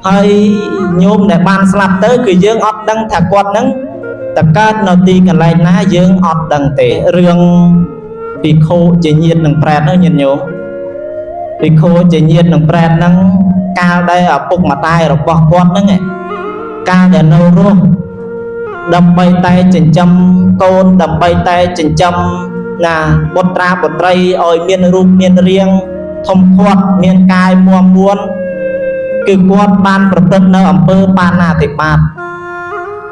hơi nhôm để ban slap tới cứ dương ọt đăng thả quạt nắng tất cả nó ti cả lại ná dương ọt đăng tệ riêng vì khô chỉ nhiệt đằng prẹt nó nhìn nhôm vì khô chỉ nhiệt đằng prẹt nắng cao đây ở bụng mặt tay rồi bỏ quạt nắng này cao để nâu luôn đâm bay tay chỉnh châm côn đâm bay tay chỉnh châm là bột ra bột tray ôi miên rụp miên riêng thông thoát miên cai mua muôn cứ quát banประพฤติនៅអំពើបាណាតិបាត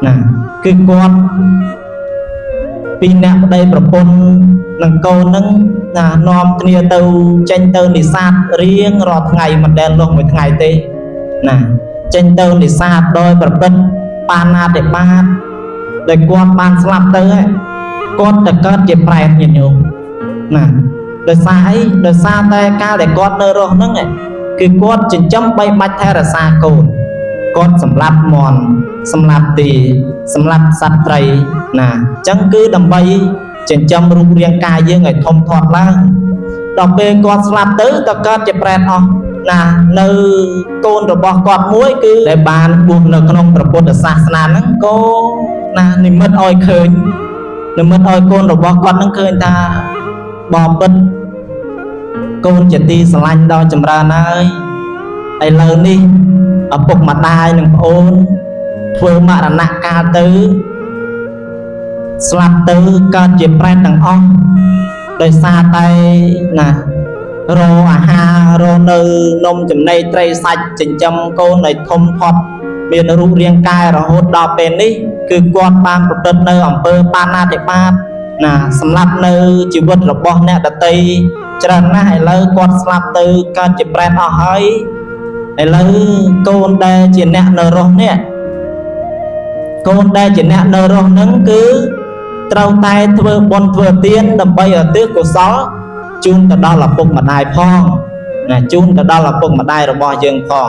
ណាគឺគាត់ពីអ្នកប្តីប្រពន្ធនឹងកូននឹងណានាំគ្នាទៅចេញទៅនេសាទរៀងរាល់ថ្ងៃមិនដែលលុះមួយថ្ងៃទេណាចេញទៅនេសាទដោយប្រពន្ធបាណាតិបាតដែលគាត់បានស្លាប់ទៅគាត់ទៅកើតជាប្រែតញាតិញោមណាដោយសារអីដោយសារតែកាលដែលគាត់នៅរស់ហ្នឹងគឺគាត់ចិញ្ចឹមបីបាច់ថែរក្សាកូនគាត់សម្លាប់មន់សម្លាប់ទីសម្លាប់សត្វត្រីណាអញ្ចឹងគឺដើម្បីចិញ្ចឹមរូបរាងកាយយើងឲ្យធំធាត់ឡើងដល់ពេលគាត់ស្លាប់ទៅក៏កើតជាប្រែតអស់ណានៅកូនរបស់គាត់មួយគឺដែលបានបួសនៅក្នុងព្រះពុទ្ធសាសនាហ្នឹងក៏ណានិមិត្តឲ្យឃើញនិមិត្តឲ្យកូនរបស់គាត់ហ្នឹងឃើញថាបបិទ្ធកូនជាទីស្រឡាញ់ដល់ចម្រើនហើយឥឡូវនេះឪពុកម្ដាយនិងប្អូនធ្វើមរណកាលទៅស្លាប់ទៅកើតជាប្រែតទាំងអស់ដោយសារតែណារកអាហាររកនៅនំចំណីត្រីសាច់ចិញ្ចឹមកូនឲ្យធំធាត់មានរូបរាងកាយរហូតដល់ពេលនេះគឺគាត់បានប្រព្រឹត្តនៅអំពើបាណាតិបាតណាសម្រាប់នៅជីវិតរបស់អ្នកដទៃច្រើនណាស់ឥឡូវគាត់ស្លាប់ទៅកើតជាប្រែតអស់ហើយឥឡូវកូនដែលជាអ្នកនៅរស់នេះកូនដែលជាអ្នកនៅរស់ហ្នឹងគឺត្រូវតែធ្វើបុណ្យធ្វើទានដើម្បីឧទ្ទិសកុសលជូនទៅដល់ឪពុកម្ដាយផងណាជូនទៅដល់ឪពុកម្ដាយរបស់យើងផង